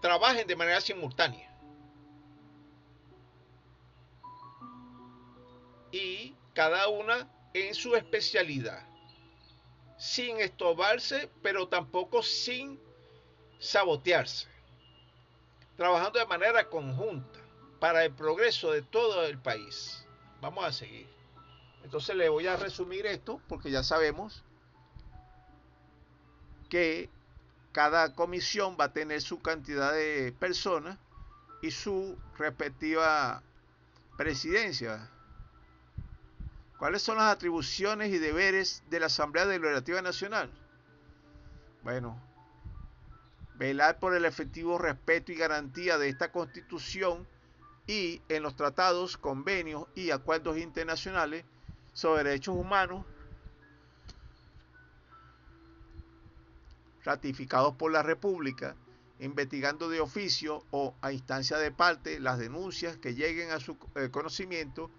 trabajen de manera simultánea. Y cada una en su especialidad. Sin estorbarse, pero tampoco sin sabotearse. Trabajando de manera conjunta para el progreso de todo el país. Vamos a seguir. Entonces le voy a resumir esto porque ya sabemos que cada comisión va a tener su cantidad de personas y su respectiva presidencia. ¿Cuáles son las atribuciones y deberes de la Asamblea Deliberativa Nacional? Bueno, velar por el efectivo respeto y garantía de esta Constitución y en los tratados, convenios y acuerdos internacionales sobre derechos humanos ratificados por la República, investigando de oficio o a instancia de parte las denuncias que lleguen a su conocimiento,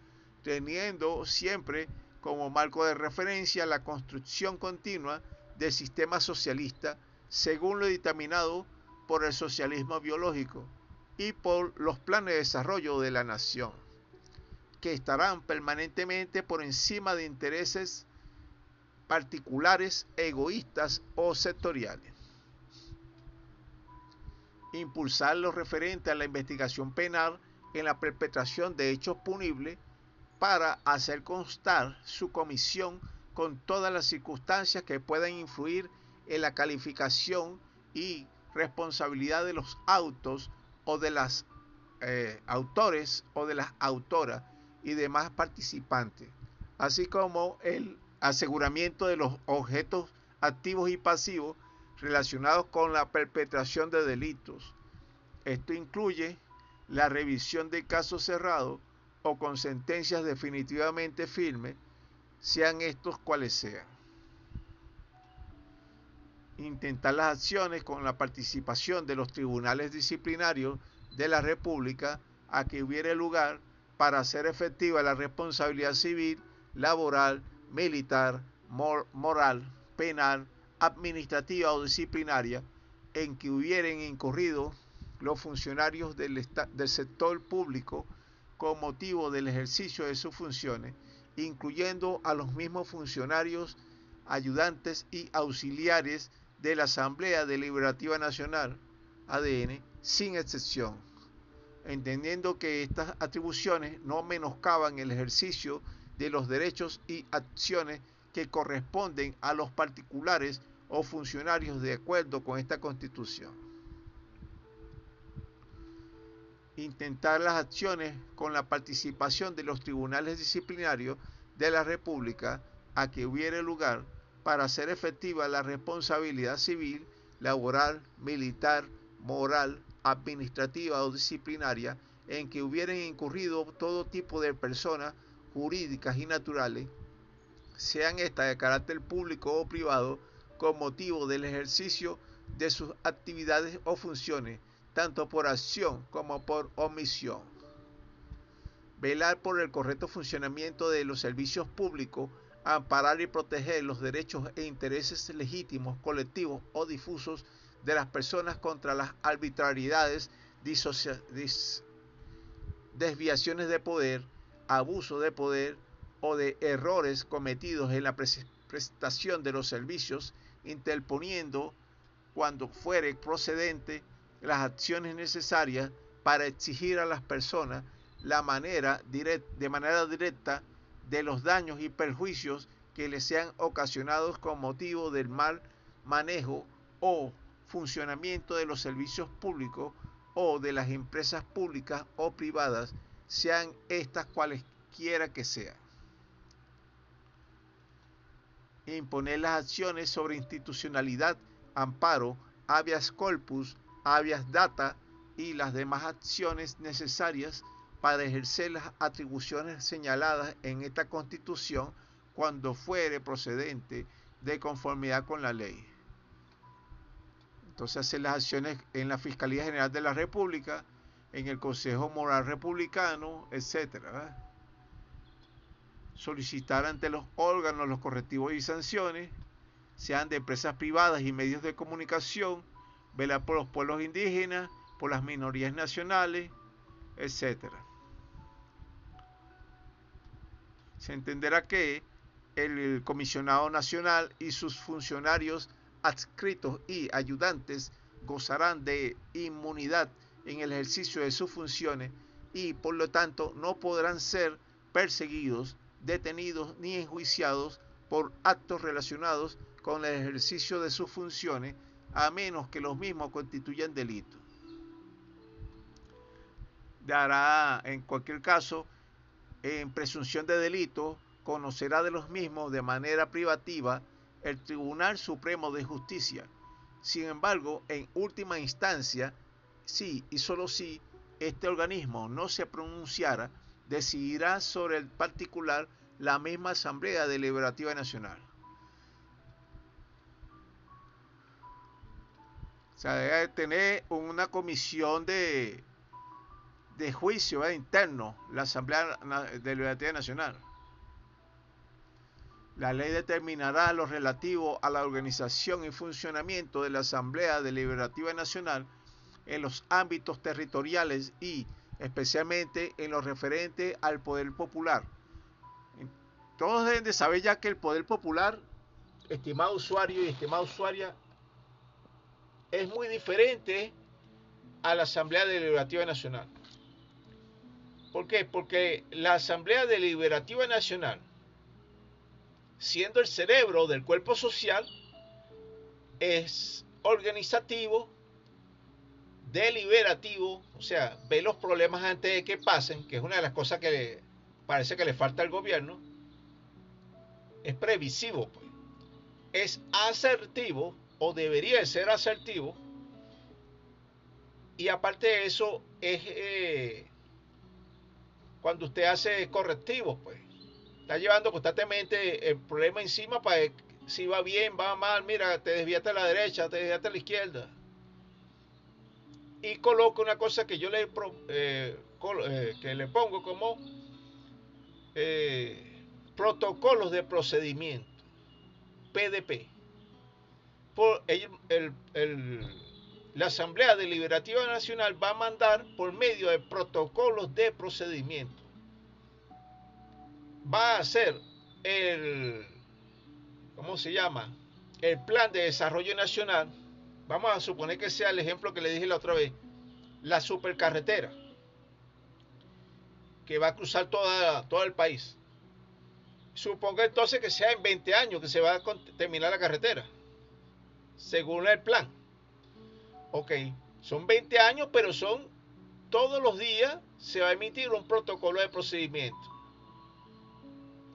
teniendo siempre como marco de referencia la construcción continua del sistema socialista según lo dictaminado por el socialismo biológico y por los planes de desarrollo de la nación, que estarán permanentemente por encima de intereses particulares, egoístas o sectoriales. Impulsar lo referente a la investigación penal en la perpetración de hechos punibles para hacer constar su comisión con todas las circunstancias que puedan influir en la calificación y responsabilidad de los autos o de las autores o de las autoras y demás participantes, así como el aseguramiento de los objetos activos y pasivos relacionados con la perpetración de delitos. Esto incluye la revisión de casos cerrados o con sentencias definitivamente firmes, sean estos cuales sean. Intentar las acciones con la participación de los tribunales disciplinarios de la República a que hubiere lugar para hacer efectiva la responsabilidad civil, laboral, militar, moral, penal, administrativa o disciplinaria en que hubieren incurrido los funcionarios del sector público con motivo del ejercicio de sus funciones, incluyendo a los mismos funcionarios, ayudantes y auxiliares de la Asamblea Deliberativa Nacional, ADN, sin excepción, entendiendo que estas atribuciones no menoscaban el ejercicio de los derechos y acciones que corresponden a los particulares o funcionarios de acuerdo con esta Constitución. Intentar las acciones con la participación de los tribunales disciplinarios de la República a que hubiere lugar para hacer efectiva la responsabilidad civil, laboral, militar, moral, administrativa o disciplinaria en que hubieran incurrido todo tipo de personas jurídicas y naturales, sean estas de carácter público o privado, con motivo del ejercicio de sus actividades o funciones, tanto por acción como por omisión. Velar por el correcto funcionamiento de los servicios públicos, amparar y proteger los derechos e intereses legítimos, colectivos o difusos de las personas contra las arbitrariedades, desviaciones de poder, abuso de poder o de errores cometidos en la prestación de los servicios, interponiendo, cuando fuere procedente, las acciones necesarias para exigir a las personas de manera directa de los daños y perjuicios que les sean ocasionados con motivo del mal manejo o funcionamiento de los servicios públicos o de las empresas públicas o privadas, sean estas cualesquiera que sean. Imponer las acciones sobre institucionalidad, amparo, habeas corpus, habeas data y las demás acciones necesarias para ejercer las atribuciones señaladas en esta Constitución cuando fuere procedente de conformidad con la ley. Entonces hacer las acciones en la Fiscalía General de la República, en el Consejo Moral Republicano, etc. Solicitar ante los órganos los correctivos y sanciones, sean de empresas privadas y medios de comunicación, velar por los pueblos indígenas, por las minorías nacionales, etc. Se entenderá que el comisionado nacional y sus funcionarios adscritos y ayudantes gozarán de inmunidad en el ejercicio de sus funciones y por lo tanto no podrán ser perseguidos, detenidos ni enjuiciados por actos relacionados con el ejercicio de sus funciones, a menos que los mismos constituyan delitos. Dará, en cualquier caso, en presunción de delito, conocerá de los mismos de manera privativa el Tribunal Supremo de Justicia. Sin embargo, en última instancia, si y solo si este organismo no se pronunciara, decidirá sobre el particular la misma Asamblea Deliberativa Nacional. O sea, debe tener una comisión de juicio interno, la Asamblea Deliberativa Nacional. La ley determinará lo relativo a la organización y funcionamiento de la Asamblea Deliberativa Nacional en los ámbitos territoriales y especialmente en lo referente al poder popular. Todos deben de saber ya que el poder popular estimado usuario y estimada usuaria, es muy diferente a la Asamblea Deliberativa Nacional. ¿Por qué? Porque la Asamblea Deliberativa Nacional, siendo el cerebro del cuerpo social, es organizativo, deliberativo, o sea, ve los problemas antes de que pasen, que es una de las cosas que parece que le falta al gobierno. Es previsivo, pues. Es asertivo, o debería ser asertivo, y aparte de eso, es cuando usted hace correctivos, pues. Está llevando constantemente el problema encima para si va bien, va mal, mira, te desviaste a la derecha, te desviaste a la izquierda. Y coloco una cosa que yo que le pongo como protocolos de procedimiento, PDP. Por la Asamblea Deliberativa Nacional va a mandar por medio de protocolos de procedimiento. Va a hacer ¿cómo se llama? El plan de desarrollo nacional. Vamos a suponer que sea el ejemplo que le dije la otra vez, la supercarretera, que va a cruzar todo el país. Suponga entonces que sea en 20 años que se va a terminar la carretera, según el plan. Ok, son 20 años, pero son todos los días se va a emitir un protocolo de procedimiento.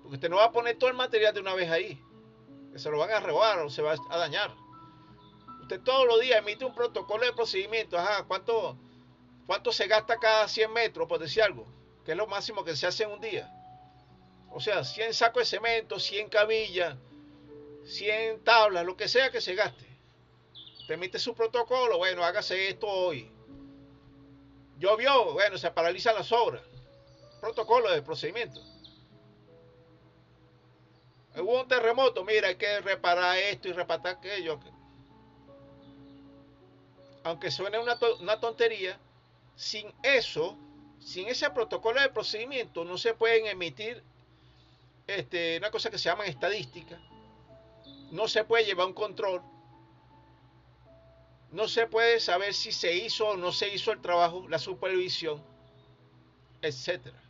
Porque usted no va a poner todo el material de una vez ahí, que se lo van a robar o se va a dañar. Usted todos los días emite un protocolo de procedimiento. Ajá, ¿cuánto se gasta cada 100 metros, por decir algo? Que es lo máximo que se hace en un día. O sea, 100 sacos de cemento, 100 cabillas, 100 tablas, lo que sea que se gaste. Te emite su protocolo, bueno, hágase esto hoy. Llovió, bueno, se paralizan las obras. Protocolo de procedimiento. Hubo un terremoto, mira, hay que reparar esto y reparar aquello. Aunque suene una tontería, sin eso, sin ese protocolo de procedimiento, no se pueden emitir una cosa que se llama estadística. No se puede llevar un control. No se puede saber si se hizo o no se hizo el trabajo, la supervisión, etcétera.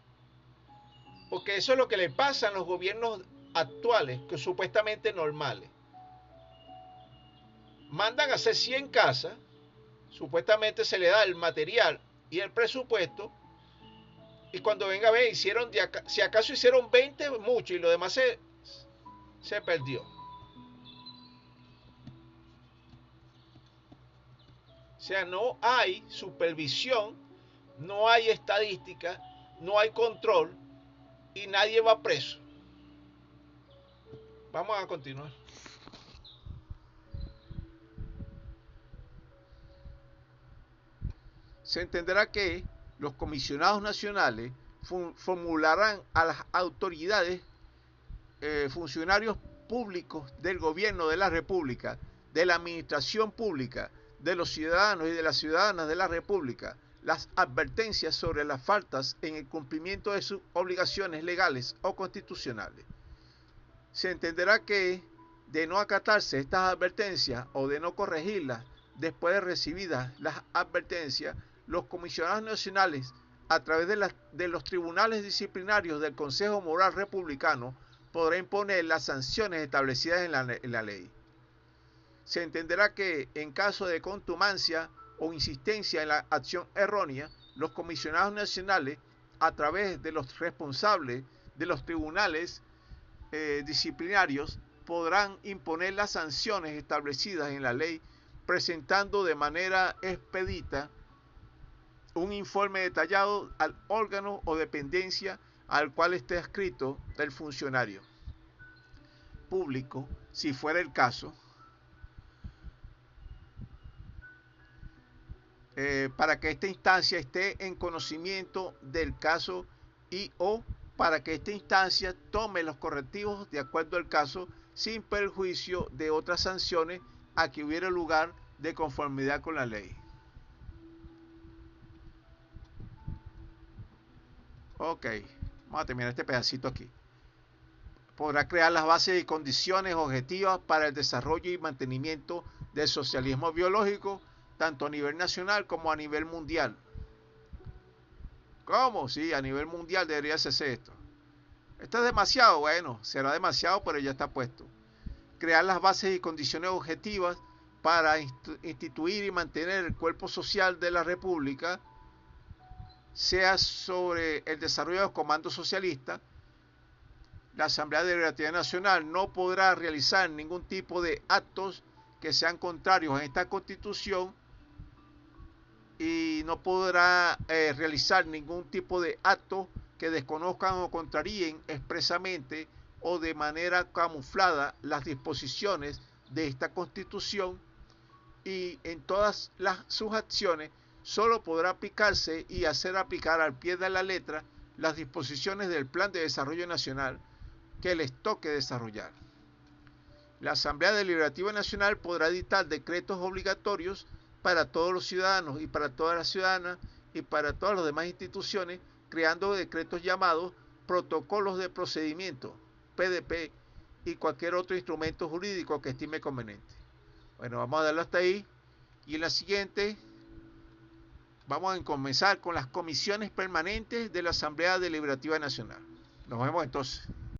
Porque eso es lo que le pasa a los gobiernos actuales, que supuestamente normales. Mandan a hacer 100 casas, supuestamente se le da el material y el presupuesto, y cuando venga a ver, si acaso hicieron 20, mucho, y lo demás se perdió. O sea, no hay supervisión, no hay estadística, no hay control y nadie va preso. Vamos a continuar. Se entenderá que los comisionados nacionales formularán a las autoridades, funcionarios públicos del gobierno de la República, de la administración pública, de los ciudadanos y de las ciudadanas de la República, las advertencias sobre las faltas en el cumplimiento de sus obligaciones legales o constitucionales. Se entenderá que, de no acatarse estas advertencias o de no corregirlas después de recibidas las advertencias, los comisionados nacionales, a través de los tribunales disciplinarios del Consejo Moral Republicano, podrá imponer las sanciones establecidas en la ley. Se entenderá que, en caso de contumacia o insistencia en la acción errónea, los comisionados nacionales, a través de los responsables de los tribunales disciplinarios, podrán imponer las sanciones establecidas en la ley, presentando de manera expedita un informe detallado al órgano o dependencia al cual esté adscrito el funcionario público, si fuera el caso, para que esta instancia esté en conocimiento del caso y o para que esta instancia tome los correctivos de acuerdo al caso, sin perjuicio de otras sanciones a que hubiera lugar de conformidad con la ley. Ok, vamos a terminar este pedacito aquí. podrá crear las bases y condiciones objetivas para el desarrollo y mantenimiento del socialismo biológico, tanto a nivel nacional como a nivel mundial. ¿Cómo? Sí, a nivel mundial debería hacerse esto. Esto es demasiado, bueno, será demasiado, pero ya está puesto. Crear las bases y condiciones objetivas para instituir y mantener el cuerpo social de la República, sea sobre el desarrollo de los comandos socialistas. La Asamblea Deliberativa Nacional no podrá realizar ningún tipo de actos que sean contrarios a esta Constitución y no podrá realizar ningún tipo de acto que desconozcan o contraríen expresamente o de manera camuflada las disposiciones de esta Constitución, y en todas sus acciones solo podrá aplicarse y hacer aplicar al pie de la letra las disposiciones del Plan de Desarrollo Nacional que les toque desarrollar. La Asamblea Deliberativa Nacional podrá dictar decretos obligatorios para todos los ciudadanos y para todas las ciudadanas y para todas las demás instituciones, creando decretos llamados protocolos de procedimiento, PDP, y cualquier otro instrumento jurídico que estime conveniente. Bueno, vamos a darlo hasta ahí, y en la siguiente vamos a comenzar con las comisiones permanentes de la Asamblea Deliberativa Nacional. Nos vemos entonces.